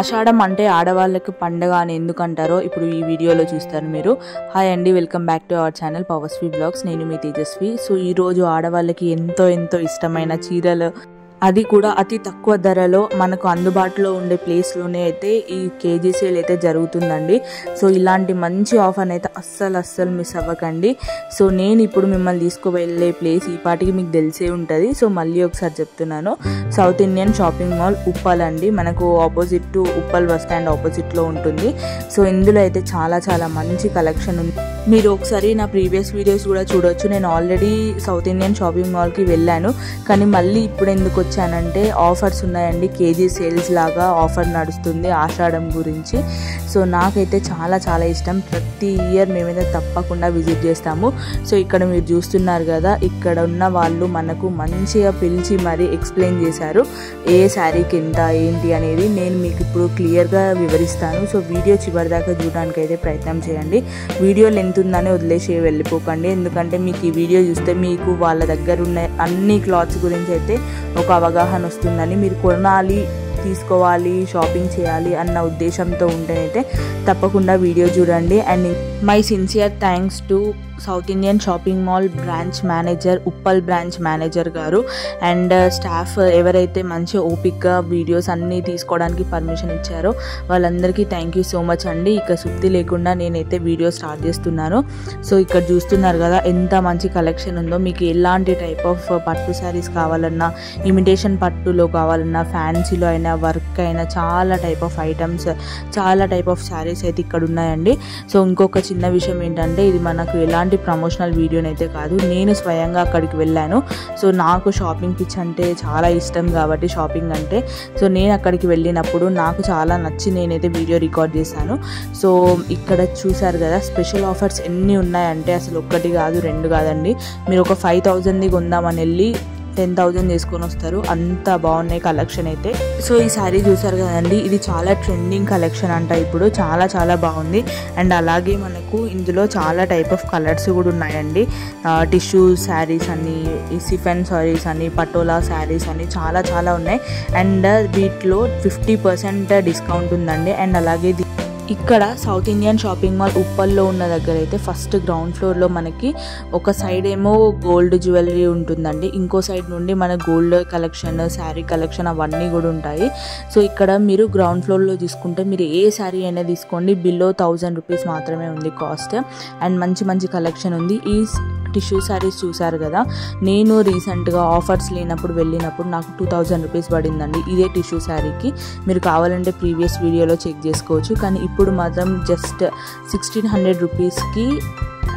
ఆషాఢం అంటే ఆడవాళ్ళకి పండగ అని ఎందుకంటారో ఇప్పుడు ఈ వీడియోలో చూస్తారు మీరు. హాయ్ అండి, welcome back to our channel పవర్స్వి బ్లాగ్స్. నేను మీ తేజస్వి. సో ఈరోజు ఆడవాళ్ళకి ఎంతో ఇష్టమైన చీరలు, అది కూడా అతి తక్కువ ధరలో మనకు అందుబాటులో ఉండే ప్లేస్లోనే అయితే ఈ కేజీ సేల్ అయితే జరుగుతుందండి. సో ఇలాంటి మంచి ఆఫర్ని అయితే అస్సలు మిస్ అవ్వకండి. సో నేను ఇప్పుడు మిమ్మల్ని తీసుకువెళ్ళే ప్లేస్ ఈ పాటికి మీకు తెలిసే ఉంటుంది. సో మళ్ళీ ఒకసారి చెప్తున్నాను, south Indian shopping mall Uppal అండి. మనకు opposite to Uppal bus stand ఆపోజిట్లో ఉంటుంది. సో ఇందులో అయితే చాలా మంచి కలెక్షన్ ఉంది. మీరు ఒకసారి నా ప్రీవియస్ వీడియోస్ కూడా చూడొచ్చు. నేను ఆల్రెడీ సౌత్ ఇండియన్ షాపింగ్ మాల్కి వెళ్ళాను, కానీ మళ్ళీ ఇప్పుడు ఎందుకు వచ్చానంటే ఆఫర్స్ ఉన్నాయండి. కేజీ సేల్స్ లాగా ఆఫర్ నడుస్తుంది ఆషాఢం గురించి. సో నాకైతే చాలా ఇష్టం. ప్రతి ఇయర్ మేమైతే తప్పకుండా విజిట్ చేస్తాము. సో ఇక్కడ మీరు చూస్తున్నారు కదా, ఇక్కడ ఉన్న వాళ్ళు మనకు మంచిగా పిలిచి మరీ ఎక్స్ప్లెయిన్ చేశారు ఏ శారీకి ఎంత ఏంటి అనేది. నేను మీకు ఇప్పుడు క్లియర్గా వివరిస్తాను. సో వీడియో చివరిదాకా చూడడానికి అయితే ప్రయత్నం చేయండి. వీడియో లెంత్ ఉందని వదిలేసి వెళ్ళిపోకండి, ఎందుకంటే మీకు ఈ వీడియో చూస్తే మీకు వాళ్ళ దగ్గర ఉన్న అన్ని క్లాత్స్ గురించి అయితే ఒక అవగాహన వస్తుందని, మీరు కొనాలి, తీసుకోవాలి, షాపింగ్ చేయాలి అన్న ఉద్దేశంతో ఉంటేనైతే తప్పకుండా వీడియో చూడండి. And my sincere thanks to south Indian shopping mall branch manager, Uppal branch manager గారు అండ్ స్టాఫ్ ఎవరైతే మంచి ఓపిక్గా వీడియోస్ అన్నీ తీసుకోవడానికి పర్మిషన్ ఇచ్చారో వాళ్ళందరికీ థ్యాంక్ యూ సో మచ్ అండి. ఇక సుత్తి లేకుండా నేనైతే వీడియో స్టార్ట్ చేస్తున్నాను. సో ఇక్కడ చూస్తున్నారు కదా ఎంత మంచి కలెక్షన్ ఉందో. మీకు ఎలాంటి టైప్ ఆఫ్ పట్టు శారీస్ కావాలన్నా, ఇమిటేషన్ పట్టులో కావాలన్నా, ఫ్యాన్సీలో అయినా, వర్క్ అయినా చాలా టైప్ ఆఫ్ ఐటమ్స్, చాలా టైప్ ఆఫ్ శారీస్ అయితే ఇక్కడ ఉన్నాయండి. సో ఇంకొక చిన్న విషయం ఏంటంటే, ఇది మనకు ఎలాంటి ప్రమోషనల్ వీడియోనైతే కాదు, నేను స్వయంగా అక్కడికి వెళ్ళాను. సో నాకు షాపింగ్ పిచ్ అంటే చాలా ఇష్టం కాబట్టి, షాపింగ్ అంటే, సో నేను అక్కడికి వెళ్ళినప్పుడు నాకు చాలా నచ్చి నేనైతే వీడియో రికార్డ్ చేశాను. సో ఇక్కడ చూసారు కదా స్పెషల్ ఆఫర్స్ ఎన్ని ఉన్నాయంటే అసలు ఒక్కటి కాదు, రెండు కాదండి. మీరు ఒక 5,000ది కొందామని వెళ్ళి 10,000 చేసుకొని వస్తారు, అంత బాగున్నాయి కలెక్షన్ అయితే. సో ఈ శారీ చూసారు కదండి, ఇది చాలా ట్రెండింగ్ కలెక్షన్ అంట ఇప్పుడు, చాలా బాగుంది. అండ్ అలాగే మనకు ఇందులో చాలా టైప్ ఆఫ్ కలర్స్ కూడా ఉన్నాయండి. టిష్యూ శారీస్ అని, సిఫన్ శారీస్ అని, పటోలా శారీస్ అని చాలా ఉన్నాయి. అండ్ వీటిలో 50% డిస్కౌంట్ ఉందండి. అండ్ అలాగే ఇక్కడ సౌత్ ఇండియన్ షాపింగ్ మాల్ ఉప్పల్లో ఉన్న దగ్గర అయితే ఫస్ట్ గ్రౌండ్ ఫ్లోర్లో మనకి ఒక సైడ్ ఏమో గోల్డ్ జ్యువెలరీ ఉంటుందండి, ఇంకో సైడ్ నుండి మన గోల్డ్ కలెక్షన్, శారీ కలెక్షన్ అవన్నీ కూడా ఉంటాయి. సో ఇక్కడ మీరు గ్రౌండ్ ఫ్లోర్లో తీసుకుంటే మీరు ఏ శారీ అయినా తీసుకోండి, బిలో 1000 రూపీస్ మాత్రమే ఉంది కాస్ట్. అండ్ మంచి కలెక్షన్ ఉంది. ఈ టిష్యూ శారీస్ చూసారు కదా, నేను రీసెంట్గా ఆఫర్స్ లేనప్పుడు వెళ్ళినప్పుడు నాకు 2000 రూపీస్ పడిందండి ఇదే టిష్యూ శారీకి. మీరు కావాలంటే ప్రీవియస్ వీడియోలో చెక్ చేసుకోవచ్చు. కానీ ఇప్పుడు మాత్రం జస్ట్ 1600 రూపీస్కి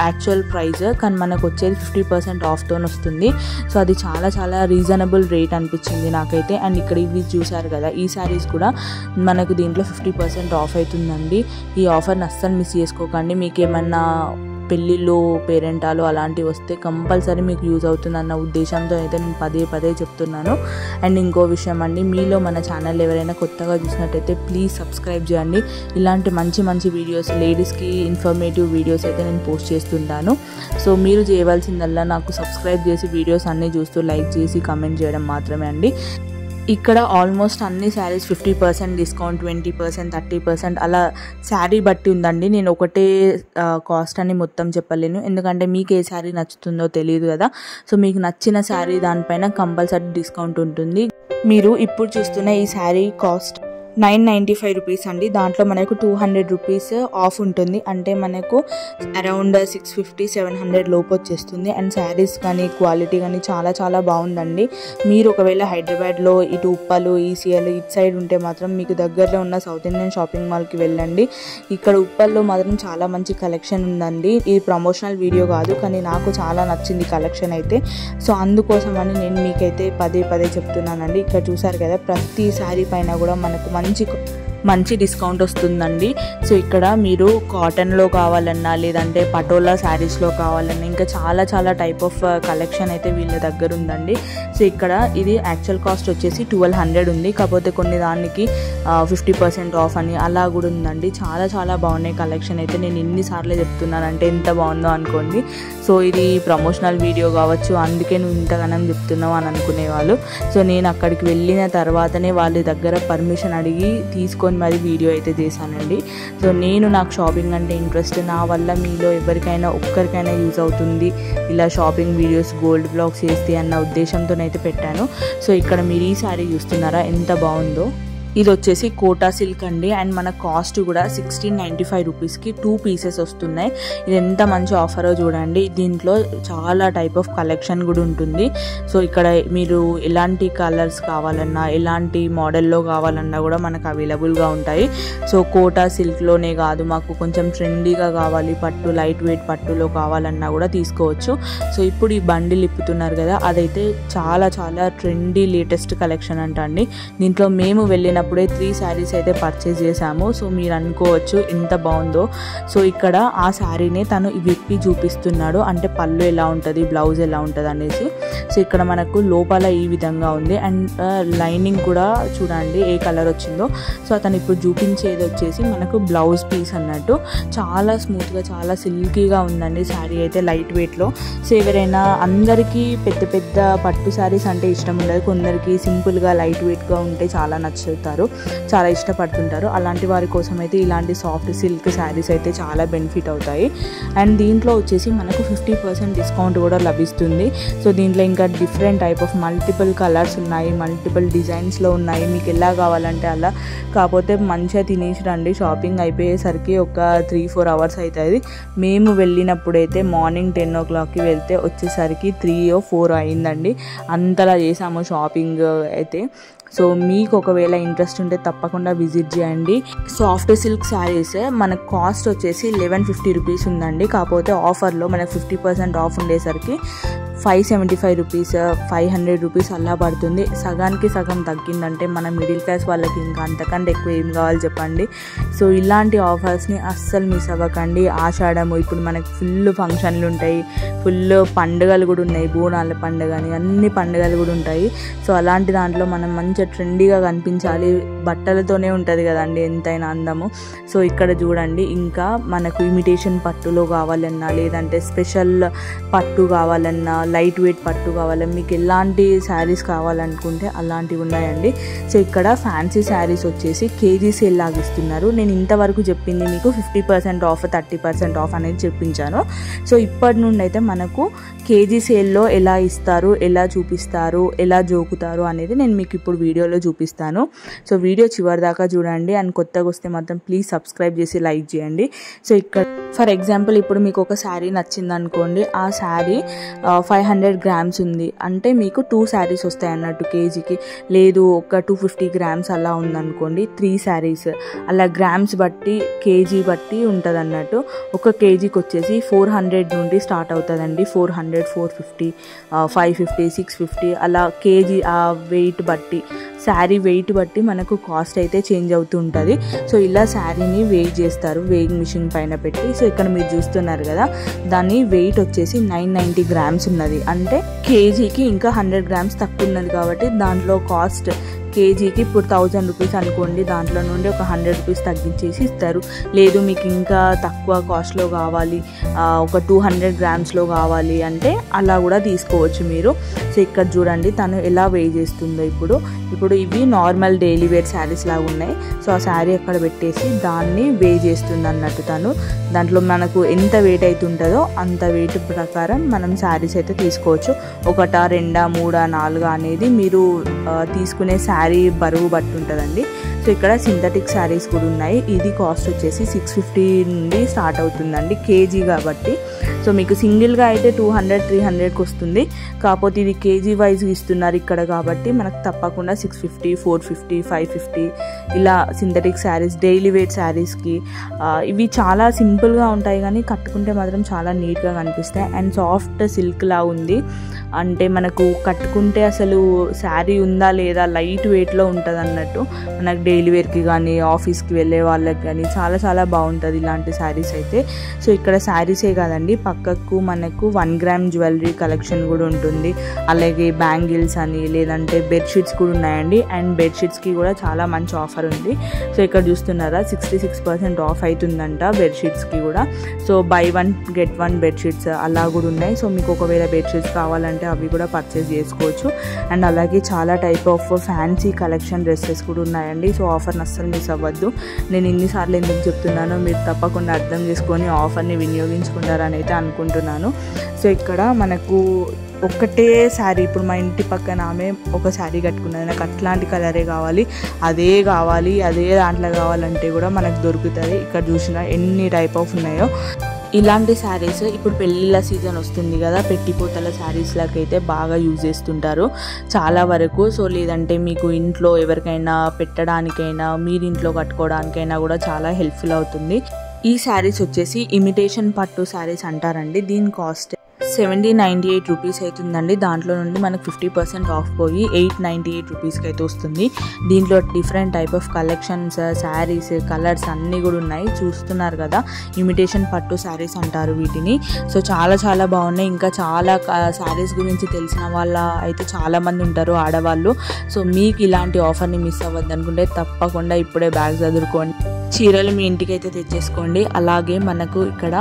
యాక్చువల్ ప్రైస్, కానీ మనకు వచ్చేది 50% ఆఫ్తో వస్తుంది. సో అది చాలా రీజనబుల్ రేట్ అనిపించింది నాకైతే. అండ్ ఇక్కడ ఇవి చూసారు కదా, ఈ శారీస్ కూడా మనకు దీంట్లో 50% ఆఫ్ అవుతుందండి. ఈ ఆఫర్ని అస్సలు మిస్ చేసుకోకండి. మీకు ఏమన్నా పెళ్ళిళ్ళు, పేరెంటాలు అలాంటివి వస్తే కంపల్సరీ మీకు యూజ్ అవుతుందన్న ఉద్దేశంతో అయితే నేను పదే చెప్తున్నాను. అండ్ ఇంకో విషయం అండి, మీలో మన ఛానల్ ఎవరైనా కొత్తగా చూసినట్టయితే ప్లీజ్ సబ్స్క్రైబ్ చేయండి. ఇలాంటి మంచి వీడియోస్, లేడీస్కి ఇన్ఫర్మేటివ్ వీడియోస్ అయితే నేను పోస్ట్ చేస్తుంటాను. సో మీరు చేయవలసిందల్లా నాకు సబ్స్క్రైబ్ చేసి వీడియోస్ అన్నీ చూస్తూ లైక్ చేసి కమెంట్ చేయడం మాత్రమే అండి. ఇక్కడ ఆల్మోస్ట్ అన్ని శారీస్ 50% డిస్కౌంట్, 20%, 30% అలా శారీ బట్టి ఉందండి. నేను ఒకటే కాస్ట్ అని మొత్తం చెప్పలేను, ఎందుకంటే మీకు ఏ శారీ నచ్చుతుందో తెలియదు కదా. సో మీకు నచ్చిన శారీ దానిపైన కంపల్సరీ డిస్కౌంట్ ఉంటుంది. మీరు ఇప్పుడు చూస్తున్న ఈ శారీ కాస్ట్ 995 రూపీస్ అండి. దాంట్లో మనకు 200 రూపీస్ ఆఫ్ ఉంటుంది, అంటే మనకు అరౌండ్ 650-700 లోపు వచ్చేస్తుంది. అండ్ శారీస్ కానీ క్వాలిటీ కానీ చాలా బాగుందండి. మీరు ఒకవేళ హైదరాబాద్లో ఇటు ఉప్పలు, ఈసీఎల్ ఇటు సైడ్ ఉంటే మాత్రం మీకు దగ్గరలో ఉన్న సౌత్ ఇండియన్ షాపింగ్ మాల్కి వెళ్ళండి. ఇక్కడ ఉప్పల్లో మాత్రం చాలా మంచి కలెక్షన్ ఉందండి. ఇది ప్రమోషనల్ వీడియో కాదు, కానీ నాకు చాలా నచ్చింది కలెక్షన్ అయితే. సో అందుకోసం అని నేను మీకైతే పదే చెప్తున్నానండి. ఇక్కడ చూసారు కదా, ప్రతి శారీ పైన కూడా మనకు మంచి డిస్కౌంట్ వస్తుందండి. సో ఇక్కడ మీరు కాటన్లో కావాలన్నా, లేదంటే పటోలా శారీస్లో కావాలన్నా, ఇంకా చాలా టైప్ ఆఫ్ కలెక్షన్ అయితే వీళ్ళ దగ్గర ఉందండి. సో ఇక్కడ ఇది యాక్చువల్ కాస్ట్ వచ్చేసి 1200 ఉంది, కాకపోతే కొన్ని దానికి 50% ఆఫ్ అని అలా కూడా ఉందండి. చాలా బాగున్నాయి కలెక్షన్ అయితే. నేను ఎన్నిసార్లు చెప్తున్నానంటే ఎంత బాగుందో అనుకోండి. సో ఇది ప్రమోషనల్ వీడియో కావచ్చు, అందుకే నువ్వు ఇంతగానం చెప్తున్నావు అని అనుకునేవాళ్ళు. సో నేను అక్కడికి వెళ్ళిన తర్వాతనే వాళ్ళ దగ్గర పర్మిషన్ అడిగి తీసుకొని తీసుకొని మరి వీడియో అయితే చేశానండి. సో నాకు షాపింగ్ అంటే ఇంట్రెస్ట్, నా వల్ల మీలో ఎవరికైనా ఒక్కరికైనా యూజ్ అవుతుంది ఇలా షాపింగ్ వీడియోస్ గోల్డ్ బ్లాగ్స్ చేస్తే అన్న ఉద్దేశంతోనైతే పెట్టాను. సో ఇక్కడ మీరు ఈ శారీ చూస్తున్నారా ఎంత బాగుందో. ఇది వచ్చేసి కోటా సిల్క్ అండి అండ్ మన కాస్ట్ కూడా 1695 రూపీస్కి 2 పీసెస్ వస్తున్నాయి. ఇది ఎంత మంచి ఆఫరో చూడండి. దీంట్లో చాలా టైప్ ఆఫ్ కలెక్షన్ కూడా ఉంటుంది. సో ఇక్కడ మీరు ఎలాంటి కలర్స్ కావాలన్నా ఎలాంటి మోడల్లో కావాలన్నా కూడా మనకు అవైలబుల్గా ఉంటాయి. సో కోటా సిల్క్లోనే కాదు, మాకు కొంచెం ట్రెండీగా కావాలి పట్టు, లైట్ వెయిట్ పట్టులో కావాలన్నా కూడా తీసుకోవచ్చు. సో ఇప్పుడు ఈ బండిల్ ఇప్పుతున్నారు కదా, అదైతే చాలా చాలా ట్రెండీ లేటెస్ట్ కలెక్షన్ అంట అండి. దీంట్లో మేము వెళ్ళిన అప్పుడే 3 శారీస్ అయితే పర్చేజ్ చేసాము. సో మీరు అనుకోవచ్చు ఎంత బాగుందో. సో ఇక్కడ ఆ శారీనే తను విప్పి చూపిస్తున్నాడు, అంటే పళ్ళు ఎలా ఉంటుంది, బ్లౌజ్ ఎలా ఉంటుంది అనేసి. సో ఇక్కడ మనకు లోపల ఈ విధంగా ఉంది అండ్ లైనింగ్ కూడా చూడండి ఏ కలర్ వచ్చిందో. సో అతను ఇప్పుడు చూపించేది వచ్చేసి మనకు బ్లౌజ్ పీస్ అన్నట్టు. చాలా స్మూత్గా చాలా సిల్కీగా ఉందండి శారీ అయితే, లైట్ వెయిట్లో. సో ఎవరైనా, అందరికీ పెద్ద పెద్ద పట్టు శారీస్ అంటే ఇష్టం ఉండదు, కొందరికి సింపుల్గా లైట్ వెయిట్గా ఉంటే చాలా నచ్చుతారు, చాలా ఇష్టపడుతుంటారు. అలాంటి వారి కోసం అయితే ఇలాంటి సాఫ్ట్ సిల్క్ శారీస్ అయితే చాలా బెనిఫిట్ అవుతాయి. అండ్ దీంట్లో వచ్చేసి మనకు 50% డిస్కౌంట్ కూడా లభిస్తుంది. సో దీంట్లో ఇంకా different type of multiple colours ఉన్నాయి, మల్టిపుల్ డిజైన్స్లో ఉన్నాయి, మీకు ఎలా కావాలంటే అలా. కాకపోతే మంచిగా తినేసి రండి, షాపింగ్ అయిపోయేసరికి ఒక 3-4 అవర్స్ అవుతుంది. మేము వెళ్ళినప్పుడైతే మార్నింగ్ 10 o'clockకి వెళ్తే వచ్చేసరికి 3 or 4 అయిందండి. అంతలా చేసాము షాపింగ్ అయితే. సో మీకు ఒకవేళ ఇంట్రెస్ట్ ఉంటే తప్పకుండా విజిట్ చేయండి. సాఫ్ట్ సిల్క్ శారీస్ మనకు కాస్ట్ వచ్చేసి 1150 రూపీస్ ఉందండి. కాకపోతే ఆఫర్లో మనకు 50% ఆఫ్ ఉండేసరికి 575 రూపీస్, 500 రూపీస్ అలా పడుతుంది. సగానికి సగం తగ్గిందంటే మన మిడిల్ క్లాస్ వాళ్ళకి ఇంకా అంతకంటే ఎక్కువ ఏం కావాలి చెప్పండి. సో ఇలాంటి ఆఫర్స్ని అస్సలు మిస్ అవ్వకండి. ఆషాఢము ఇప్పుడు మనకు ఫుల్ ఫంక్షన్లు ఉంటాయి, ఫుల్ పండుగలు కూడా ఉన్నాయి, బోనాల పండుగ అని అన్ని పండుగలు కూడా ఉంటాయి. సో అలాంటి దాంట్లో మనం మంచిగా ట్రెండీగా కనిపించాలి, బట్టలతోనే ఉంటుంది కదండి ఎంతైనా అందము. సో ఇక్కడ చూడండి, ఇంకా మనకు ఇమిటేషన్ పట్టులో కావాలన్నా లేదంటే స్పెషల్ పట్టు కావాలన్నా లైట్ వెయిట్ పట్టు కావాలన్నా మీకు ఎలాంటి శారీస్ కావాలనుకుంటే అలాంటివి ఉన్నాయండి. సో ఇక్కడ ఫ్యాన్సీ శారీస్ వచ్చేసి కేజీ సేల్ లాగా ఇస్తున్నారు. నేను ఇంతవరకు చెప్పింది మీకు 50% ఆఫ్ 30% ఆఫ్ అనేది చెప్పించాను. సో ఇప్పటి నుండి అయితే మనకు కేజీ సేల్లో ఎలా ఇస్తారు, ఎలా చూపిస్తారు, ఎలా జోకుతారు అనేది నేను మీకు ఇప్పుడు వీడియోలో చూపిస్తాను. సో వీడియో చివరి దాకా చూడండి అండ్ కొత్తగా వస్తే మాత్రం ప్లీజ్ సబ్స్క్రైబ్ చేసి లైక్ చేయండి. సో ఇక్కడ ఫర్ ఎగ్జాంపుల్ ఇప్పుడు మీకు ఒక శారీ నచ్చింది అనుకోండి, ఆ శారీ 500 grams ఉంది అంటే మీకు 2 శారీస్ వస్తాయి అన్నట్టు కేజీకి. లేదు ఒక 250 grams అలా ఉందనుకోండి, 3 శారీస్ అలా గ్రామ్స్ బట్టి కేజీ బట్టి ఉంటుంది అన్నట్టు. ఒక కేజీకి వచ్చేసి 400 నుండి స్టార్ట్ అవుతుందండి. 400, 450, 550, 650 అలా కేజీ ఆ వెయిట్ బట్టి, శారీ వెయిట్ బట్టి మనకు కాస్ట్ అయితే చేంజ్ అవుతూ ఉంటుంది. సో ఇలా శారీని వెయిట్ చేస్తారు వెయింగ్ మిషన్ పైన పెట్టి. సో ఇక్కడ మీరు చూస్తున్నారు కదా, దాని వెయిట్ వచ్చేసి 990 grams ఉన్నది, అంటే కేజీకి ఇంకా 100 grams తక్కువ ఉన్నది కాబట్టి దాంట్లో కాస్ట్ కేజీకి ఇప్పుడు 1000 రూపీస్ అనుకోండి, దాంట్లో నుండి ఒక 100 రూపీస్ తగ్గించేసి ఇస్తారు. లేదు మీకు ఇంకా తక్కువ కాస్ట్లో కావాలి, ఒక 200 గ్రామ్స్లో కావాలి అంటే అలా కూడా తీసుకోవచ్చు మీరు. సో ఇక్కడ చూడండి తను ఎలా వే చేస్తుందో. ఇప్పుడు ఇవి నార్మల్ డైలీ వేర్ శారీస్ లాగా ఉన్నాయి. సో ఆ శారీ అక్కడ పెట్టేసి దాన్ని వే చేస్తుంది అన్నట్టు తను. దాంట్లో మనకు ఎంత వెయిట్ అయితే ఉంటుందో అంత వెయిట్ ప్రకారం మనం శారీస్ అయితే తీసుకోవచ్చు. 1, 2, 3, 4 అనేది మీరు తీసుకునే శారీ బరువు బట్టి ఉంటుందండి. సో ఇక్కడ సింథటిక్ శారీస్ కూడా ఉన్నాయి. ఇది కాస్ట్ వచ్చేసి 650 నుండి స్టార్ట్ అవుతుందండి కేజీ కాబట్టి. సో మీకు సింగిల్గా అయితే 200, 300కి వస్తుంది. కాకపోతే ఇది కేజీ వైజ్ ఇస్తున్నారు ఇక్కడ కాబట్టి మనకు తప్పకుండా 650, 450, 550 ఇలా సింథటిక్ శారీస్ డైలీ వేర్ శారీస్కి. ఇవి చాలా సింపుల్గా ఉంటాయి కానీ కట్టుకుంటే మాత్రం చాలా నీట్గా కనిపిస్తాయి అండ్ సాఫ్ట్ సిల్క్లా ఉంది. అంటే మనకు కట్టుకుంటే అసలు శారీ ఉందా లేదా లైట్ వెయిట్లో ఉంటుంది అన్నట్టు. మనకు డైలీ వేర్కి కానీ ఆఫీస్కి వెళ్ళే వాళ్ళకి కానీ చాలా చాలా బాగుంటుంది ఇలాంటి శారీస్ అయితే. సో ఇక్కడ శారీసే కాదండి, పక్కకు మనకు 1 gram జ్యువెలరీ కలెక్షన్ కూడా ఉంటుంది. అలాగే బ్యాంగిల్స్ అని లేదంటే బెడ్షీట్స్ కూడా ఉన్నాయండి. అండ్ బెడ్షీట్స్కి కూడా చాలా మంచి ఆఫర్ ఉంది. సో ఇక్కడ చూస్తున్నారా 66% ఆఫ్ అవుతుందంట బెడ్షీట్స్కి కూడా. సో buy 1 get 1 బెడ్షీట్స్ అలా కూడా ఉన్నాయి. సో మీకు ఒకవేళ బెడ్షీట్స్ కావాలంటే అవి కూడా పర్చేస్ చేసుకోవచ్చు. అండ్ అలాగే చాలా type of fancy collection dresses కూడా ఉన్నాయండి. సో సో ఆఫర్ని అస్సలు మిస్ అవ్వద్దు. నేను ఇన్నిసార్లు ఎందుకు చెప్తున్నానో మీరు తప్పకుండా అర్థం చేసుకొని ఆఫర్ని వినియోగించుకుంటారని అయితే అనుకుంటున్నాను. సో ఇక్కడ మనకు ఒక్కటే శారీ, ఇప్పుడు మా ఇంటి పక్కన ఆమె ఒక శారీ కట్టుకున్నది, నాకు అట్లాంటి కలరే కావాలి, అదే దాంట్లో కావాలంటే కూడా మనకు దొరుకుతుంది. ఇక్కడ చూసిన ఎన్ని టైప్ ఆఫ్ ఉన్నాయో ఇలాంటి శారీస్. ఇప్పుడు పెళ్ళిళ్ళ సీజన్ వస్తుంది కదా, పెట్టిపోతల శారీస్లకి అయితే బాగా యూజ్ చేస్తుంటారు చాలా వరకు. సో లేదంటే మీకు ఇంట్లో ఎవరికైనా పెట్టడానికైనా, మీరు ఇంట్లో కట్టుకోవడానికైనా కూడా చాలా హెల్ప్ఫుల్ అవుతుంది. ఈ శారీస్ వచ్చేసి ఇమిటేషన్ పట్టు శారీస్ అంటారండి. దీని కాస్ట్ 7098 రూపీస్ అవుతుందండి. దాంట్లో నుండి మనకు 50% ఆఫ్ పోయి 898 రూపీస్కి అయితే వస్తుంది. దీంట్లో different type of collections, saris, colours అన్నీ కూడా ఉన్నాయి. చూస్తున్నారు కదా, ఇమిటేషన్ పట్టు శారీస్ అంటారు వీటిని. సో చాలా చాలా బాగున్నాయి. ఇంకా చాలా శారీస్ గురించి తెలిసిన వాళ్ళ అయితే చాలామంది ఉంటారు ఆడవాళ్ళు. సో మీకు ఇలాంటి ఆఫర్ని మిస్ అవ్వద్దు అనుకుంటే తప్పకుండా ఇప్పుడే బ్యాగ్ చదువుకోండి, చీరలు మీ ఇంటికి అయితే తెచ్చేసుకోండి. అలాగే మనకు ఇక్కడ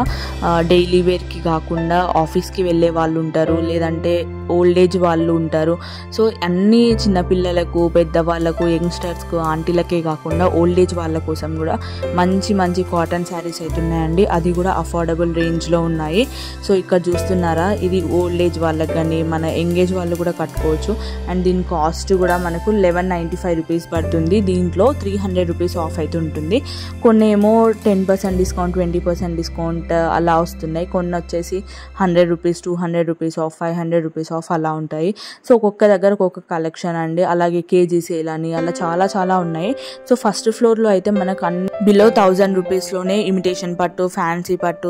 డైలీ వేర్కి కాకుండా ఆఫీస్కి వెళ్ళే వాళ్ళు ఉంటారు, లేదంటే ఓల్డ్ ఏజ్ వాళ్ళు ఉంటారు. సో అన్ని చిన్నపిల్లలకు, పెద్దవాళ్ళకు, యంగ్స్టర్స్కు, ఆంటీలకే కాకుండా ఓల్డ్ ఏజ్ వాళ్ళ కోసం కూడా మంచి మంచి కాటన్ శారీస్ అయితే ఉన్నాయండి. అది కూడా అఫోర్డబుల్ రేంజ్లో ఉన్నాయి. సో ఇక్కడ చూస్తున్నారా, ఇది ఓల్డ్ ఏజ్ వాళ్ళకి కానీ మన యంగ్ ఏజ్ వాళ్ళు కూడా కట్టుకోవచ్చు. అండ్ దీని కాస్ట్ కూడా మనకు 1195 రూపీస్ పడుతుంది. దీంట్లో 300 రూపీస్ ఆఫ్ అయితే ఉంటుంది. కొన్ని ఏమో 10% డిస్కౌంట్, 20% డిస్కౌంట్ అలా వస్తున్నాయి. కొన్ని వచ్చేసి 100 rupees, 200 rupees of, 500 rupees of అలా ఉంటాయి. సో ఒక్కొక్క దగ్గర ఒక్కొక్క కలెక్షన్ అండి. అలాగే కేజీ సేల్ అని అలా చాలా చాలా ఉన్నాయి. సో ఫస్ట్ ఫ్లోర్లో అయితే మనకు బిలో 1000 రూపీస్లోనే ఇమిటేషన్ పట్టు, ఫ్యాన్సీ పట్టు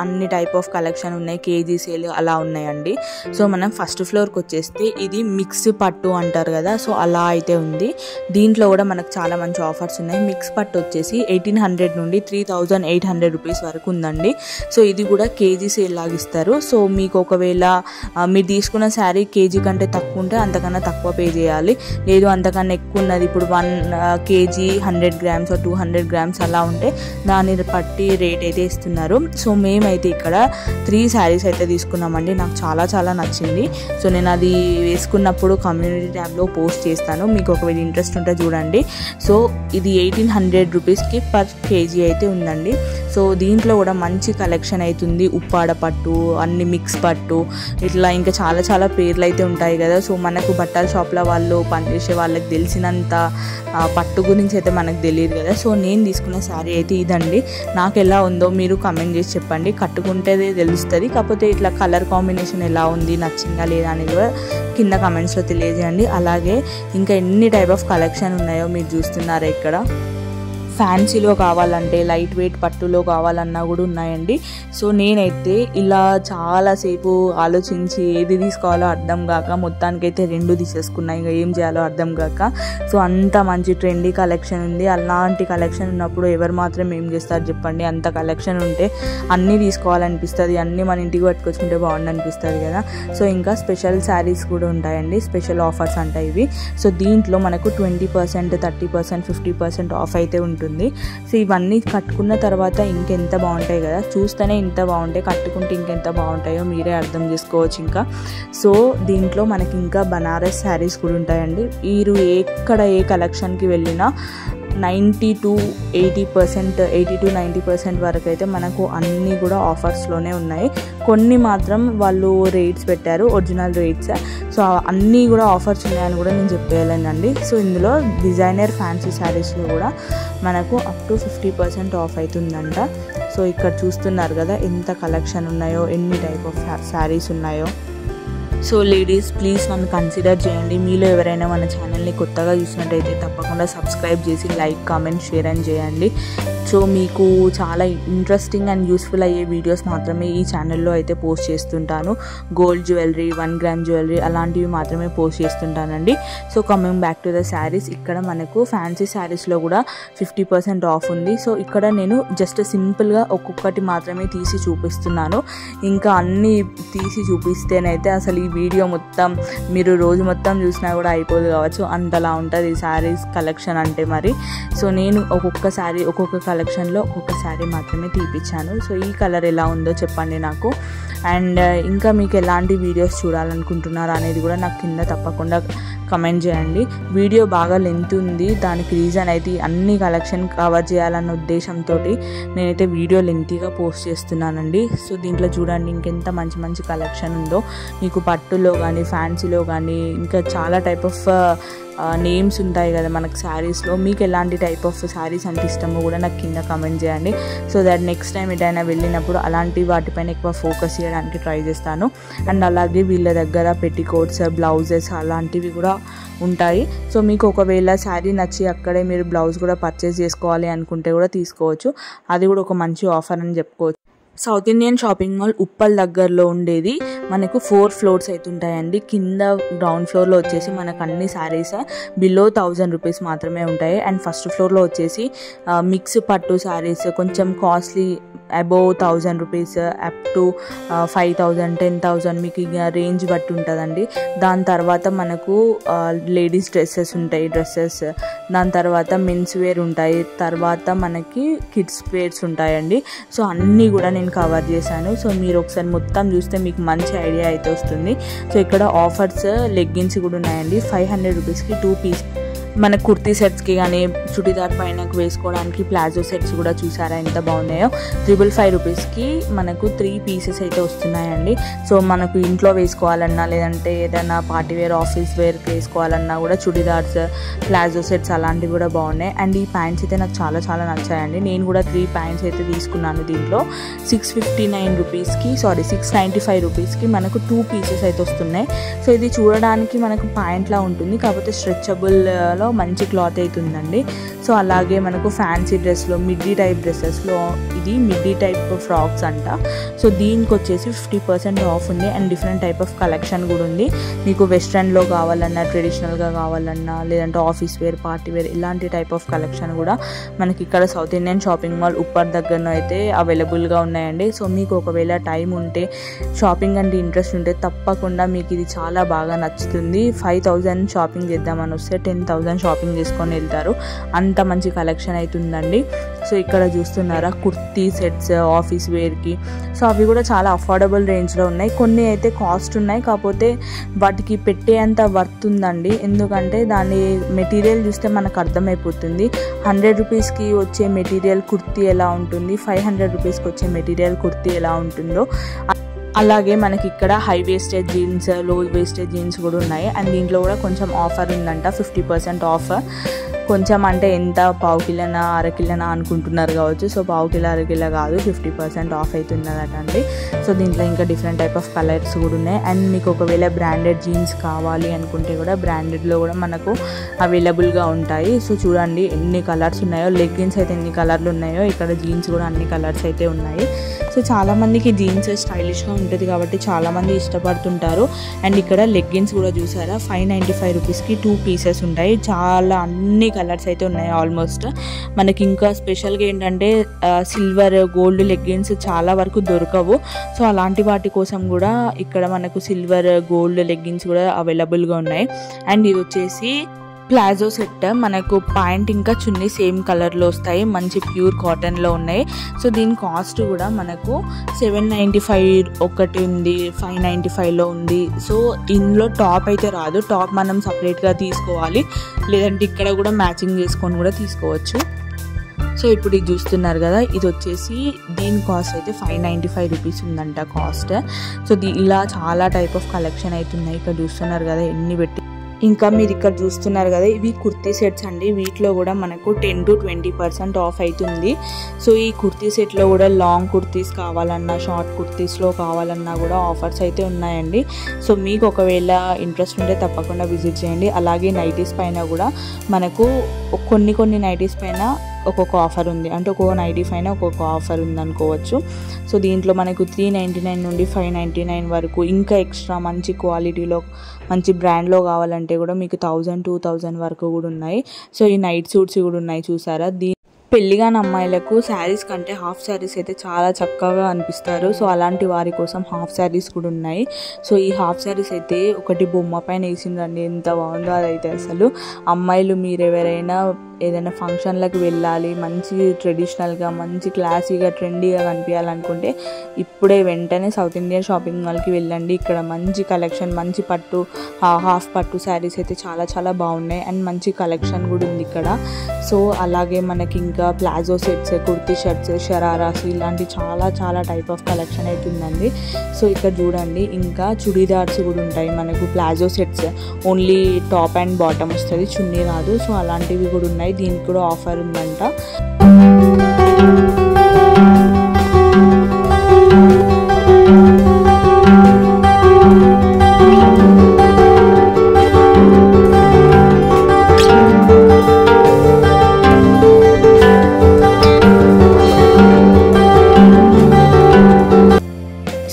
అన్ని టైప్ ఆఫ్ కలెక్షన్ ఉన్నాయి. కేజీ సేల్ అలా ఉన్నాయండి. సో మనం ఫస్ట్ ఫ్లోర్కి వచ్చేస్తే ఇది మిక్స్ పట్టు అంటారు కదా, సో అలా అయితే ఉంది. దీంట్లో కూడా మనకు చాలా మంచి ఆఫర్స్ ఉన్నాయి. మిక్స్ పట్టు వచ్చేసి 1800 నుండి 3800 రూపీస్ వరకు ఉందండి. సో ఇది కూడా కేజీ సేల్ లాగా ఇస్తారు. సో మీకు ఒకవేళ మీరు తీసుకున్న శారీ కేజీ కంటే తక్కువ ఉంటే అంతకన్నా తక్కువ పే చేయాలి. లేదు అంతకన్నా ఎక్కువ ఉన్నది, ఇప్పుడు 1 kg 100 grams 200 grams అలా ఉంటే దాన్ని బట్టి రేట్ అయితే ఇస్తున్నారు. సో మేమైతే ఇక్కడ 3 శారీస్ అయితే తీసుకున్నామండి. నాకు చాలా చాలా నచ్చింది. సో నేను అది వేసుకున్నప్పుడు కమ్యూనిటీ ట్యాబ్లో పోస్ట్ చేస్తాను, మీకు ఒకవేళ ఇంట్రెస్ట్ ఉంటే చూడండి. సో ఇది 1800 రూపీస్కి పర్ కేజీ అయితే ఉందండి. సో దీంట్లో కూడా మంచి కలెక్షన్ అవుతుంది. ఉప్పాడ పట్టు, అన్ని మిక్స్ పట్టు, ఇట్లా ఇంకా చాలా చాలా పేర్లు అయితే ఉంటాయి కదా. సో మనకు బట్టల షాప్లో వాళ్ళు పనిచేసే వాళ్ళకి తెలిసినంత పట్టు గురించి అయితే మనకు తెలియదు కదా. సో నేను తీసుకున్న శారీ అయితే ఇదండి. నాకు ఎలా ఉందో మీరు కమెంట్ చేసి చెప్పండి, కట్టుకుంటే తెలుస్తుంది. కాకపోతే ఇట్లా కలర్ కాంబినేషన్ ఎలా ఉంది, నచ్చిందా లేదా అనేది కూడా కింద కమెంట్స్లో తెలియజేయండి. అలాగే ఇంకా ఎన్ని టైప్ ఆఫ్ కలెక్షన్ ఉన్నాయో మీరు చూస్తున్నారా. ఇక్కడ ఫ్యాన్సీలో కావాలంటే, లైట్ వెయిట్ పట్టులో కావాలన్నా కూడా ఉన్నాయండి. సో నేనైతే ఇలా చాలాసేపు ఆలోచించి ఏది తీసుకోవాలో అర్థం కాక మొత్తానికైతే 2 తీసేసుకున్నా. ఇంకా ఏం చేయాలో అర్థం కాక. సో అంత మంచి ట్రెండీ కలెక్షన్ ఉంది. అలాంటి కలెక్షన్ ఉన్నప్పుడు ఎవరు మాత్రం ఏం చేస్తారు చెప్పండి. అంత కలెక్షన్ ఉంటే అన్నీ తీసుకోవాలనిపిస్తుంది, అన్నీ మన ఇంటికి పట్టుకొచ్చుకుంటే బాగుండు అనిపిస్తుంది కదా. సో ఇంకా స్పెషల్ శారీస్ కూడా ఉంటాయండి, స్పెషల్ ఆఫర్స్ అంటాయి ఇవి. సో దీంట్లో మనకు 20%, 30%, 50% ఆఫ్ అయితే ఉంటుంది. సో ఇవన్నీ కట్టుకున్న తర్వాత ఇంకెంత బాగుంటాయి కదా, చూస్తేనే ఇంత బాగుంటాయి, కట్టుకుంటే ఇంకెంత బాగుంటాయో మీరే అర్థం చేసుకోవచ్చు. ఇంకా సో దీంట్లో మనకి ఇంకా బనారస్ శారీస్ కూడా ఉంటాయండి. మీరు ఎక్కడ ఏ కలెక్షన్కి వెళ్ళినా 90 to 80% వరకు అయితే మనకు అన్నీ కూడా ఆఫర్స్లోనే ఉన్నాయి. కొన్ని మాత్రం వాళ్ళు రేట్స్ పెట్టారు, ఒరిజినల్ రేట్స్. సో అన్నీ కూడా ఆఫర్స్ ఉన్నాయని కూడా నేను చెప్పేయాలండి. సో ఇందులో డిజైనర్ ఫ్యాన్సీ శారీస్లో కూడా మనకు అప్ టు 50% ఆఫ్ అవుతుందంట. సో ఇక్కడ చూస్తున్నారు కదా ఎంత కలెక్షన్ ఉన్నాయో, ఎన్ని టైప్ ఆఫ్ శారీస్ ఉన్నాయో. సో లేడీస్ ప్లీజ్ నన్ను కన్సిడర్ చేయండి. మీలో ఎవరైనా మన ఛానల్ని కొత్తగా చూసినట్టయితే తప్పకుండా సబ్స్క్రైబ్ చేసి లైక్, కామెంట్, షేర్ అని చేయండి. సో మీకు చాలా ఇంట్రెస్టింగ్ అండ్ యూస్ఫుల్ అయ్యే వీడియోస్ మాత్రమే ఈ ఛానల్లో అయితే పోస్ట్ చేస్తుంటాను. గోల్డ్ జ్యువెలరీ, 1 గ్రామ్ జ్యువెలరీ అలాంటివి మాత్రమే పోస్ట్ చేస్తుంటానండి. So coming back to the sarees, ఇక్కడ మనకు ఫ్యాన్సీ శారీస్లో కూడా 50% ఆఫ్ ఉంది. సో ఇక్కడ నేను జస్ట్ సింపుల్గా ఒక్కొక్కటి మాత్రమే తీసి చూపిస్తున్నాను. ఇంకా అన్నీ తీసి చూపిస్తేనైతే అసలు ఈ వీడియో మొత్తం మీరు రోజు మొత్తం చూసినా కూడా అయిపోదు కావచ్చు, అంతలా ఉంటుంది ఈ శారీస్ కలెక్షన్ అంటే మరి. సో నేను ఒక్కొక్క కలెక్షన్లో ఒక్కొక్క శారీ మాత్రమే తీపిచ్చాను. సో ఈ కలర్ ఎలా ఉందో చెప్పండి నాకు. అండ్ ఇంకా మీకు ఎలాంటి వీడియోస్ చూడాలనుకుంటున్నారా అనేది కూడా నాకు కింద తప్పకుండా కమెంట్ చేయండి. వీడియో బాగా లెంత్ ఉంది, దానికి రీజన్ అయితే అన్ని కలెక్షన్ కవర్ చేయాలన్న ఉద్దేశంతో నేనైతే వీడియో లెంతీగా పోస్ట్ చేస్తున్నానండి. సో దీంట్లో చూడండి ఇంకెంత మంచి మంచి కలెక్షన్ ఉందో. మీకు పట్టులో కానీ ఫ్యాన్సీలో కానీ ఇంకా చాలా టైప్ ఆఫ్ నేమ్స్ ఉంటాయి కదా మనకు శారీస్లో. మీకు ఎలాంటి టైప్ ఆఫ్ శారీస్ అంటే ఇష్టమో కూడా నాకు కింద కమెంట్ చేయండి. సో దట్ నెక్స్ట్ టైం ఎటైనా వెళ్ళినప్పుడు అలాంటి వాటిపైన ఎక్కువ ఫోకస్ చేయడానికి ట్రై చేస్తాను. అండ్ అలాగే వీళ్ళ దగ్గర పెట్టికోట్స్, బ్లౌజెస్ అలాంటివి కూడా ఉంటాయి. సో మీకు ఒకవేళ శారీ నచ్చి అక్కడే మీరు బ్లౌజ్ కూడా పర్చేస్ చేసుకోవాలి అనుకుంటే కూడా తీసుకోవచ్చు. అది కూడా ఒక మంచి ఆఫర్ అని చెప్పుకోవచ్చు. South Indian shopping mall Uppal దగ్గరలో ఉండేది. మనకు 4 ఫ్లోర్స్ అయితే ఉంటాయండి. కింద గ్రౌండ్ ఫ్లోర్లో వచ్చేసి మనకు అన్ని శారీస్ బిలో 1000 రూపీస్ మాత్రమే ఉంటాయి. అండ్ ఫస్ట్ ఫ్లోర్లో వచ్చేసి మిక్స్ పట్టు శారీస్ కొంచెం costly above 1000 rupees up to 5000, 10,000 మీకు ఇక రేంజ్ బట్టి ఉంటుందండి. దాని తర్వాత మనకు లేడీస్ డ్రెస్సెస్ ఉంటాయి, దాని తర్వాత మెన్స్ వేర్ ఉంటాయి, తర్వాత మనకి కిడ్స్ వేర్స్ ఉంటాయండి. సో అన్నీ కూడా నేను కవర్ చేశాను. సో మీరు ఒకసారి మొత్తం చూస్తే మీకు మంచి ఐడియా అయితే వస్తుంది. సో ఇక్కడ ఆఫర్స్ లెగ్గిన్స్ కూడా ఉన్నాయండి. 500 రూపీస్కి 2 పీస్ మన కుర్తీ సెట్స్కి కానీ చుడిదార్ పైన వేసుకోవడానికి ప్లాజో సెట్స్ కూడా చూసారా ఎంత బాగున్నాయో. 555 రూపీస్కి మనకు 3 పీసెస్ అయితే వస్తున్నాయండి. సో మనకు ఇంట్లో వేసుకోవాలన్నా లేదంటే ఏదైనా పార్టీ వేర్, ఆఫీస్ వేర్కి వేసుకోవాలన్నా కూడా చుడిదార్స్, ప్లాజో సెట్స్ అలాంటివి కూడా బాగున్నాయి. అండ్ ఈ ప్యాంట్స్ అయితే నాకు చాలా చాలా నచ్చాయండి. నేను కూడా 3 ప్యాంట్స్ అయితే తీసుకున్నాను. దీంట్లో 659 రూపీస్కి 695 రూపీస్కి మనకు 2 పీసెస్ అయితే వస్తున్నాయి. సో ఇది చూడడానికి మనకు ప్యాంట్లా ఉంటుంది, కాకపోతే స్ట్రెచబుల్ మంచి క్లాత్ అవుతుందండి. సో అలాగే మనకు ఫ్యాన్సీ డ్రెస్లో, మిడ్డీ టైప్ డ్రెస్సెస్లో ఇది మిడ్డీ టైప్ ఫ్రాక్స్ అంట. సో దీనికి వచ్చేసి 50% ఆఫ్ ఉంది. And different type of collection కూడా ఉంది. మీకు వెస్ట్రన్లో కావాలన్నా, ట్రెడిషనల్గా కావాలన్నా, లేదంటే ఆఫీస్ వేర్, పార్టీ వేర్ ఇలాంటి టైప్ ఆఫ్ కలెక్షన్ కూడా మనకి ఇక్కడ సౌత్ ఇండియన్ షాపింగ్ మాల్ ఉప్పర్ దగ్గరలో అయితే అవైలబుల్గా ఉన్నాయండి. సో మీకు ఒకవేళ టైం ఉంటే, షాపింగ్ అంటే ఇంట్రెస్ట్ ఉంటే తప్పకుండా మీకు ఇది చాలా బాగా నచ్చుతుంది. 5000 షాపింగ్ చేద్దామని వస్తే 10,000 షాపింగ్ చేసుకొని వెళ్తారు. అంత మంచి కలెక్షన్ అవుతుందండి. సో ఇక్కడ చూస్తున్నారా కుర్తీ సెట్స్ ఆఫీస్ వేర్కి. సో అవి కూడా చాలా అఫోర్డబుల్ రేంజ్లో ఉన్నాయి. కొన్ని అయితే కాస్ట్ ఉన్నాయి, కాకపోతే వాటికి పెట్టేంత వర్త్ ఉందండి. ఎందుకంటే దాని మెటీరియల్ చూస్తే మనకు అర్థమైపోతుంది. 100 రూపీస్కి వచ్చే మెటీరియల్ కుర్తీ ఎలా ఉంటుంది, 500 రూపీస్కి వచ్చే మెటీరియల్ కుర్తీ ఎలా ఉంటుందో. అలాగే మనకి ఇక్కడ హై వేస్టేజ్ జీన్స్, లో వేస్టేజ్ జీన్స్ కూడా ఉన్నాయి. అండ్ దీంట్లో కూడా కొంచెం ఆఫర్ ఉందంట, 50% ఆఫర్. కొంచెం అంటే ఎంత, పావు కిలోనా అరకిలోనా అనుకుంటున్నారు కావచ్చు. సో పావు కిలో అరకిలో కాదు, 50% ఆఫ్ అవుతున్నదట అండి. సో దీంట్లో ఇంకా డిఫరెంట్ టైప్ ఆఫ్ కలర్స్ కూడా ఉన్నాయి. అండ్ మీకు ఒకవేళ బ్రాండెడ్ జీన్స్ కావాలి అనుకుంటే కూడా బ్రాండెడ్లో కూడా మనకు అవైలబుల్గా ఉంటాయి. సో చూడండి ఎన్ని కలర్స్ ఉన్నాయో. లెగ్గిన్స్ అయితే ఎన్ని కలర్లు ఉన్నాయో, ఇక్కడ జీన్స్ కూడా అన్ని కలర్స్ అయితే ఉన్నాయి. సో చాలామందికి జీన్స్ స్టైలిష్గా ఉంటుంది కాబట్టి చాలామంది ఇష్టపడుతుంటారు. అండ్ ఇక్కడ లెగ్గిన్స్ కూడా చూసారా, 595 రూపీస్కి 2 పీసెస్ ఉంటాయి. చాలా అన్ని కలర్స్ అయితే ఉన్నాయి ఆల్మోస్ట్. మనకి ఇంకా స్పెషల్గా ఏంటంటే సిల్వర్, గోల్డ్ లెగ్గిన్స్ చాలా వరకు దొరకవు. సో అలాంటి వాటి కోసం కూడా ఇక్కడ మనకు సిల్వర్, గోల్డ్ లెగ్గిన్స్ కూడా అవైలబుల్గా ఉన్నాయి. అండ్ ఇది వచ్చేసి ప్లాజో సెట్. మనకు ప్యాంట్ ఇంకా చున్నీ సేమ్ కలర్లో వస్తాయి, మంచి ప్యూర్ కాటన్లో ఉన్నాయి. సో దీని కాస్ట్ కూడా మనకు 795 ఒకటి ఉంది, 595లో ఉంది. సో ఇందులో టాప్ అయితే రాదు, టాప్ మనం సపరేట్గా తీసుకోవాలి, లేదంటే ఇక్కడ కూడా మ్యాచింగ్ చేసుకొని కూడా తీసుకోవచ్చు. సో ఇప్పుడు ఇది చూస్తున్నారు కదా, ఇది వచ్చేసి దీని కాస్ట్ అయితే 595 రూపీస్ ఉందంట కాస్ట్. సో ఇలా చాలా టైప్ ఆఫ్ కలెక్షన్ అవుతున్నాయి. ఇక్కడ చూస్తున్నారు కదా ఎన్ని పెట్టి. ఇంకా మీరు ఇక్కడ చూస్తున్నారు కదా, ఇవి కుర్తీ సెట్స్ అండి. వీటిలో కూడా మనకు 10 to 20% ఆఫ్ అవుతుంది. సో ఈ కుర్తీ సెట్లో కూడా లాంగ్ కుర్తీస్ కావాలన్నా, షార్ట్ కుర్తీస్లో కావాలన్నా కూడా ఆఫర్స్ అయితే ఉన్నాయండి. సో మీకు ఒకవేళ ఇంట్రెస్ట్ ఉంటే తప్పకుండా విజిట్ చేయండి. అలాగే నైటీస్ పైన కూడా మనకు కొన్ని నైటీస్ పైన ఒక్కొక్క ఆఫర్ ఉంది, అంటే ఒక్కొక్క నైటీ పైన ఒక్కొక్క ఆఫర్ ఉంది అనుకోవచ్చు. సో దీంట్లో మనకు 399 నుండి 599 వరకు, ఇంకా ఎక్స్ట్రా మంచి క్వాలిటీలో మంచి బ్రాండ్లో కావాలంటే కూడా మీకు 1000-2000 వరకు కూడా ఉన్నాయి. సో ఈ నైట్ సూట్స్ కూడా ఉన్నాయి చూసారా. పెళ్ళిగాని అమ్మాయిలకు శారీస్ కంటే హాఫ్ శారీస్ అయితే చాలా చక్కగా అనిపిస్తారు. సో అలాంటి వారి కోసం హాఫ్ శారీస్ కూడా ఉన్నాయి. సో ఈ హాఫ్ శారీస్ అయితే ఒకటి బొమ్మ పైన వేసిందండి, ఎంత బాగుందో అదైతే. అసలు అమ్మాయిలు మీరు ఎవరైనా ఏదైనా ఫంక్షన్లకు వెళ్ళాలి, మంచి ట్రెడిషనల్గా మంచి క్లాసీగా ట్రెండీగా కనిపించాలనుకుంటే ఇప్పుడే వెంటనే సౌత్ ఇండియన్ షాపింగ్ మాల్కి వెళ్ళండి. ఇక్కడ మంచి కలెక్షన్, మంచి పట్టు హాఫ్ పట్టు శారీస్ అయితే చాలా చాలా బాగున్నాయి అండ్ మంచి కలెక్షన్ కూడా ఉంది ఇక్కడ. సో అలాగే మనకి ఇంకా palazzo sets, kurti shirts, shararas ఇలాంటి చాలా చాలా టైప్ ఆఫ్ కలెక్షన్ అయితే ఉందండి. సో ఇక్కడ చూడండి ఇంకా చుడీదార్స్ కూడా ఉంటాయి మనకు. Palazzo sets only top and bottom వస్తుంది, చున్నీ రాదు. సో అలాంటివి కూడా ఉన్నాయి, దీనికి కూడా ఆఫర్ ఉందంట.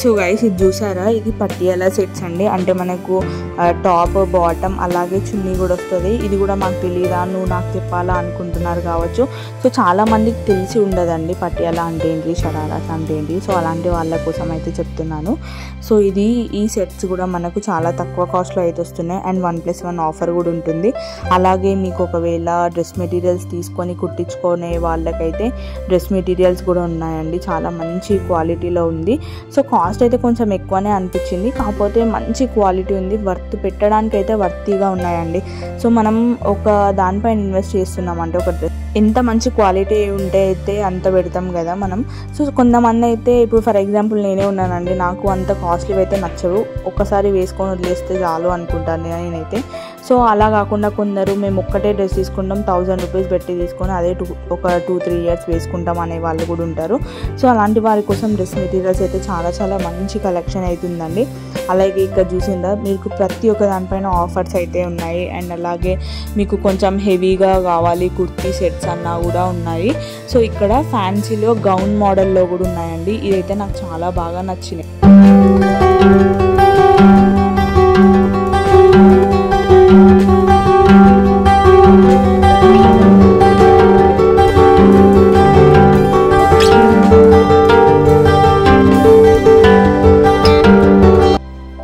సో గైస్ ఇది చూసారా, ఇది పట్టియాలా సెట్స్ అండి. అంటే మనకు టాప్ బాటమ్ అలాగే చున్నీ కూడా వస్తుంది. ఇది కూడా మాకు తెలియదా, నువ్వు నాకు చెప్పాలా అనుకుంటున్నారు కావచ్చు. సో చాలా మందికి తెలిసి ఉండదండి పట్టియాలా అంటే ఏంటి, షరారాస్ అంటే ఏంటి. సో అలాంటి వాళ్ళ కోసం అయితే చెప్తున్నాను. సో ఈ సెట్స్ కూడా మనకు చాలా తక్కువ కాస్ట్లో అయితే వస్తున్నాయి అండ్ 1+1 ఆఫర్ కూడా ఉంటుంది. అలాగే మీకు ఒకవేళ డ్రెస్ మెటీరియల్స్ తీసుకొని కుట్టించుకునే వాళ్ళకైతే డ్రెస్ మెటీరియల్స్ కూడా ఉన్నాయండి, చాలా మంచి క్వాలిటీలో ఉంది. సో కాస్ట్ అయితే కొంచెం ఎక్కువనే అనిపించింది, కాకపోతే మంచి క్వాలిటీ ఉంది, వర్త్ పెట్టడానికి అయితే వర్తీగా ఉన్నాయండి. సో మనం ఒక దానిపైన ఇన్వెస్ట్ చేస్తున్నాం అంటే ఒక డ్రెస్ ఎంత మంచి క్వాలిటీ ఉంటే అయితే అంత పెడతాం కదా మనం. సో కొంతమంది అయితే ఇప్పుడు ఫర్ ఎగ్జాంపుల్ నేనే ఉన్నానండి, నాకు అంత కాస్ట్లీ అయితే నచ్చవు, ఒక్కసారి వేసుకొని వదిలేస్తే చాలు అనుకుంటాను నేనైతే. సో అలా కాకుండా కొందరు మేము ఒక్కటే డ్రెస్ తీసుకుంటాం, 1000 రూపీస్ పెట్టి తీసుకొని అదే ఒక 2-3 ఇయర్స్ వేసుకుంటాం అనే వాళ్ళు కూడా ఉంటారు. సో అలాంటి వారి కోసం డ్రెస్ మెటీరియల్స్ అయితే చాలా చాలా మంచి కలెక్షన్ అవుతుందండి. అలాగే ఇక్కడ చూసిందా మీకు ప్రతి ఒక్క దానిపైన ఆఫర్స్ అయితే ఉన్నాయి అండ్ అలాగే మీకు కొంచెం హెవీగా కావాలి కుర్తీ సెట్స్ అన్నా కూడా ఉన్నాయి. సో ఇక్కడ ఫ్యాన్సీలో గౌన్ మోడల్లో కూడా ఉన్నాయండి, ఇదైతే నాకు చాలా బాగా నచ్చినాయి.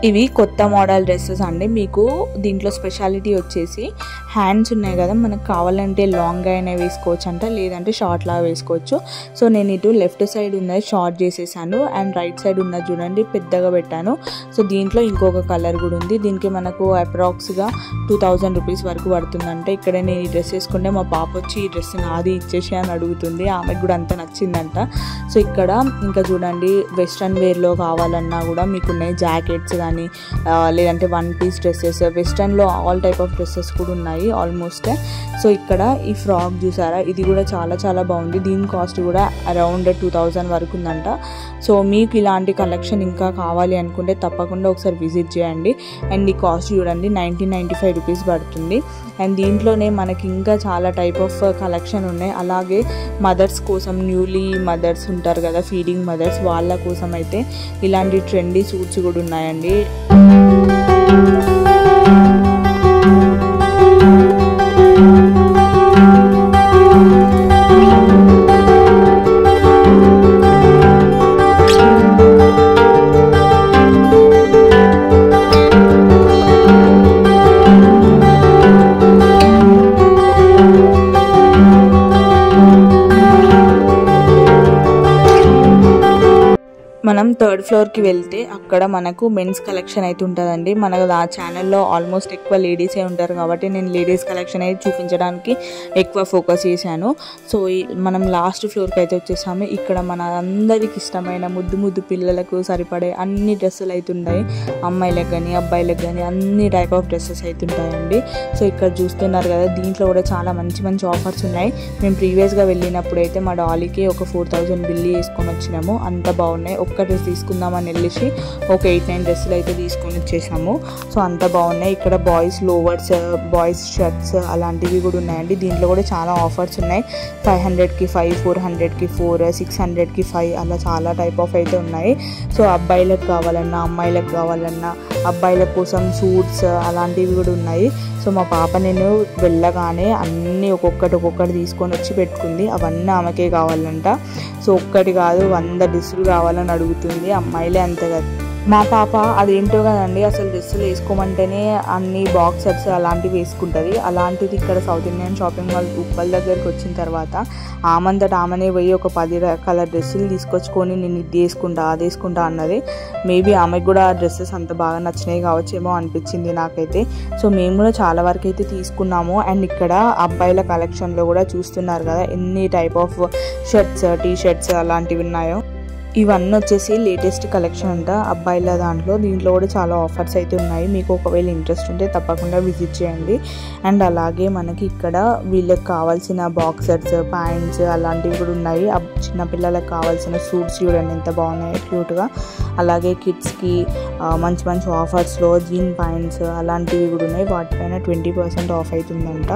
ఇవి కొత్త మోడల్ డ్రెస్సెస్ అండి. మీకు దీంట్లో స్పెషాలిటీ వచ్చేసి హ్యాండ్స్ ఉన్నాయి కదా, మనకు కావాలంటే లాంగ్ అయినా వేసుకోవచ్చు అంట, లేదంటే షార్ట్ లాగా వేసుకోవచ్చు. సో నేను ఇటు లెఫ్ట్ సైడ్ ఉన్నది షార్ట్ చేసేసాను అండ్ రైట్ సైడ్ ఉన్నది చూడండి పెద్దగా పెట్టాను. సో దీంట్లో ఇంకొక కలర్ కూడా ఉంది, దీనికి మనకు అప్రాక్స్గా 2000 రూపీస్ వరకు పడుతుందంటే. ఇక్కడ నేను ఈ డ్రెస్ వేసుకుంటే మా పాప వచ్చి ఈ డ్రెస్ నాది ఇచ్చేసి అని అడుగుతుంది, ఆమెకు కూడా అంత నచ్చిందంట. సో ఇక్కడ ఇంకా చూడండి వెస్ట్రన్ వేర్లో కావాలన్నా కూడా మీకు ఉన్నాయి, జాకెట్స్ కానీ లేదంటే 1 పీస్ డ్రెస్సెస్, వెస్ట్రన్లో ఆల్ టైప్ ఆఫ్ డ్రెస్సెస్ కూడా ఉన్నాయి ఆల్మోస్ట్. సో ఇక్కడ ఈ ఫ్రాక్ చూసారా, ఇది కూడా చాలా చాలా బాగుంది, దీని కాస్ట్ కూడా అరౌండ్ 2000 వరకు ఉందంట. సో మీకు ఇలాంటి కలెక్షన్ ఇంకా కావాలి అనుకుంటే తప్పకుండా ఒకసారి విజిట్ చేయండి. అండ్ ఈ కాస్ట్ చూడండి 1995 రూపీస్ పడుతుంది. అండ్ దీంట్లోనే మనకి ఇంకా చాలా టైప్ ఆఫ్ కలెక్షన్ ఉన్నాయి. అలాగే మదర్స్ కోసం, న్యూలీ మదర్స్ ఉంటారు కదా, ఫీడింగ్ మదర్స్, వాళ్ళ కోసం అయితే ఇలాంటి ట్రెండీ సూట్స్ కూడా ఉన్నాయండి. మనం 3rd ఫ్లోర్కి వెళ్తే అక్కడ మనకు మెన్స్ కలెక్షన్ అయితే ఉంటుందండి. మనకు ఆ ఛానల్లో ఆల్మోస్ట్ ఎక్కువ లేడీసే ఉంటారు కాబట్టి నేను లేడీస్ కలెక్షన్ అయితే చూపించడానికి ఎక్కువ ఫోకస్ చేశాను. సో మనం లాస్ట్ ఫ్లోర్కి అయితే వచ్చేసాము. ఇక్కడ మన అందరికి ఇష్టమైన ముద్దు ముద్దు పిల్లలకు సరిపడే అన్ని డ్రెస్సులు అయితే ఉన్నాయి, అమ్మాయిలకు కానీ అబ్బాయిలకు కానీ అన్ని టైప్ ఆఫ్ డ్రెస్సెస్ అయితే ఉంటాయండి. సో ఇక్కడ చూస్తున్నారు కదా, దీంట్లో కూడా చాలా మంచి మంచి ఆఫర్స్ ఉన్నాయి. మేము ప్రీవియస్గా వెళ్ళినప్పుడు అయితే మా డాలీకి ఒక 4000 బిల్లు వేసుకొని వచ్చినాము, అంత బాగున్నాయి. ఒక్క డ్రెస్ తీసుకుందామని వెళ్ళేసి ఒక 8-9 డ్రెస్సులు అయితే తీసుకొని వచ్చేసాము. సో అంత బాగున్నాయి. ఇక్కడ బాయ్స్ లోవర్స్, బాయ్స్ షర్ట్స్ అలాంటివి కూడా ఉన్నాయండి. దీంట్లో కూడా చాలా ఆఫర్స్ ఉన్నాయి. 500కి 5, 400కి 4, 600కి 5 అలా చాలా టైప్ ఆఫ్ అయితే ఉన్నాయి. సో అబ్బాయిలకు కావాలన్నా అమ్మాయిలకు కావాలన్నా అబ్బాయిల కోసం సూట్స్ అలాంటివి కూడా ఉన్నాయి. సో మా పాప నేను వెళ్ళగానే అన్నీ ఒక్కొక్కటి తీసుకొని వచ్చి పెట్టుకుంది, అవన్నీ ఆమెకే కావాలంట. సో ఒక్కటి కాదు 100 డ్రెస్సులు కావాలని అడుగుతుంది, అమ్మాయిలే అంతే కదా. మా పాప అదేంటో కదండి, అసలు డ్రెస్సులు వేసుకోమంటేనే అన్ని బాక్స్ సెట్స్ అలాంటివి వేసుకుంటుంది. అలాంటిది ఇక్కడ south Indian shopping mall Uppal దగ్గరికి వచ్చిన తర్వాత ఆమంతటా ఆమెనే పోయి ఒక 10 రకాల డ్రెస్సులు తీసుకొచ్చుకొని నేను ఇది వేసుకుంటా అది వేసుకుంటా అన్నది. మేబీ ఆమెకు కూడా ఆ డ్రెస్సెస్ అంత బాగా నచ్చినాయి కావచ్చేమో అనిపించింది నాకైతే. సో మేము కూడా చాలా వరకు అయితే తీసుకున్నాము. అండ్ ఇక్కడ అబ్బాయిల కలెక్షన్లో కూడా చూస్తున్నారు కదా ఎన్ని type of shirts, T shirts అలాంటివి ఉన్నాయో. ఇవన్నీ వచ్చేసి లేటెస్ట్ కలెక్షన్ అంట అబ్బాయిల దాంట్లో. దీంట్లో కూడా చాలా ఆఫర్స్ అయితే ఉన్నాయి. మీకు ఒకవేళ ఇంట్రెస్ట్ ఉంటే తప్పకుండా విజిట్ చేయండి. అండ్ అలాగే మనకి ఇక్కడ వీళ్ళకి కావాల్సిన బాక్సర్స్, ప్యాంట్స్ అలాంటివి కూడా ఉన్నాయి. చిన్నపిల్లలకు కావాల్సిన సూట్స్ చూడండి ఎంత బాగున్నాయో క్యూట్గా. అలాగే కిడ్స్కి మంచి మంచి ఆఫర్స్లో జీన్ ప్యాంట్స్ అలాంటివి కూడా ఉన్నాయి. వాటిపైన 20% ఆఫ్ అవుతుందంట.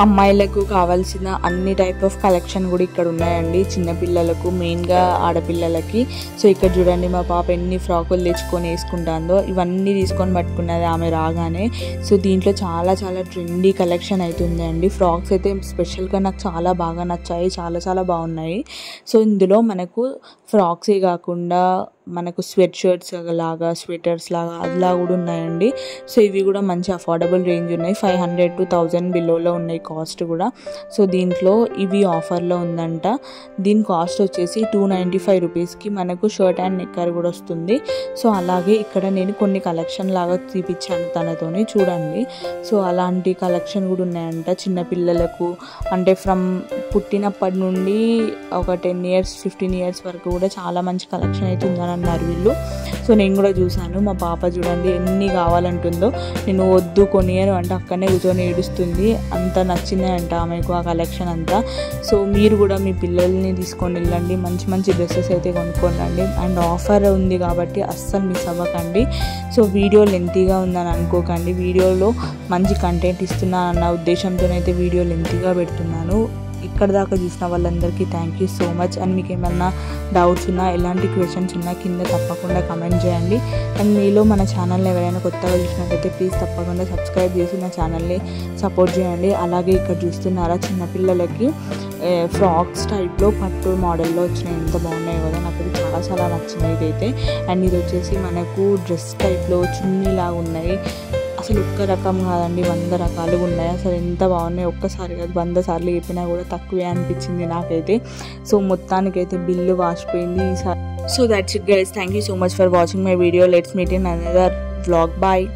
అమ్మాయిలకు కావాల్సిన అన్ని టైప్ ఆఫ్ కలెక్షన్ కూడా ఇక్కడ ఉన్నాయండి. చిన్నపిల్లలకు, మెయిన్గా ఆడపిల్లలకి. సో ఇక్కడ చూడండి మా పాప ఎన్ని ఫ్రాకులు తెచ్చుకొని వేసుకుంటుందో. ఇవన్నీ తీసుకొని పట్టుకున్నది ఆమె రాగానే. సో దీంట్లో చాలా చాలా ట్రెండీ కలెక్షన్ అవుతుంది అండి. ఫ్రాక్స్ అయితే స్పెషల్గా నాకు చాలా బాగా నచ్చాయి, చాలా చాలా బాగున్నాయి. సో ఇందులో మనకు ఫ్రాక్సే కాకుండా మనకు స్వెట్ షర్ట్స్ లాగా, స్వెటర్స్ లాగా అలా కూడా ఉన్నాయండి. సో ఇవి కూడా మంచి అఫోర్డబుల్ రేంజ్ ఉన్నాయి. 500 to 1000 బిలోలో ఉన్నాయి కాస్ట్ కూడా. సో దీంట్లో ఇవి ఆఫర్లో ఉందంట. దీని కాస్ట్ వచ్చేసి 295 రూపీస్కి మనకు షర్ట్ అండ్ నిక్కర్ కూడా వస్తుంది. సో అలాగే ఇక్కడ నేను కొన్ని కలెక్షన్ లాగా తీపిచ్చాను తనతోని, చూడండి. సో అలాంటి కలెక్షన్ కూడా ఉన్నాయంట చిన్నపిల్లలకు. అంటే ఫ్రమ్ పుట్టినప్పటి నుండి ఒక 10 years 15 years వరకు కూడా చాలా మంచి కలెక్షన్ అయితే ఉందని అన్నారు వీళ్ళు. సో నేను కూడా చూసాను. మా పాప చూడండి ఎన్ని కావాలంటుందో. నేను వద్దు కొనియను అంటే అక్కడనే కూర్చొని ఏడుస్తుంది. అంత నచ్చింది అంట ఆమెకు ఆ కలెక్షన్ అంతా. సో మీరు కూడా మీ పిల్లల్ని తీసుకొని వెళ్ళండి, మంచి మంచి డ్రెస్సెస్ అయితే కొనుక్కోండి. అండ్ ఆఫర్ ఉంది కాబట్టి అస్సలు మిస్ అవ్వకండి. సో వీడియో లెంతీగా ఉందని అనుకోకండి. వీడియోలో మంచి కంటెంట్ ఇస్తున్నాను అన్న ఉద్దేశంతోనైతే వీడియో లెంతీగా పెడుతున్నాను. ఇక్కడ దాకా చూసిన వాళ్ళందరికీ thank you so much. And మీకు ఏమన్నా డౌట్స్ ఉన్నా, ఎలాంటి క్వశ్చన్స్ ఉన్నా కింద తప్పకుండా కమెంట్ చేయండి. అండ్ మీలో మన ఛానల్ని ఎవరైనా కొత్తగా చూసినట్లయితే ప్లీజ్ తప్పకుండా సబ్స్క్రైబ్ చేసి నా ఛానల్ని సపోర్ట్ చేయండి. అలాగే ఇక్కడ చూస్తున్నారా చిన్నపిల్లలకి ఫ్రాక్స్ టైప్లో పట్టు మోడల్లో వచ్చినాయి. ఎంత బాగున్నాయి కదా, నాకు ఇది చాలా చాలా నచ్చినాయి ఇదైతే. అండ్ ఇది వచ్చేసి మనకు డ్రెస్ టైప్లో చున్నీలాగా ఉన్నాయి. అసలు ఒక్క రకం కాదండి, 100 రకాలుగా ఉన్నాయి. అసలు ఎంత బాగున్నాయి, ఒక్కసారి కాదు 100 సార్లు చెప్పినా కూడా తక్కువే అనిపించింది నాకైతే. సో మొత్తానికైతే బిల్లు వాసిపోయింది ఈసారి. So that's it guys, thank you so much for watching my video. Let's meet in another vlog. Bye.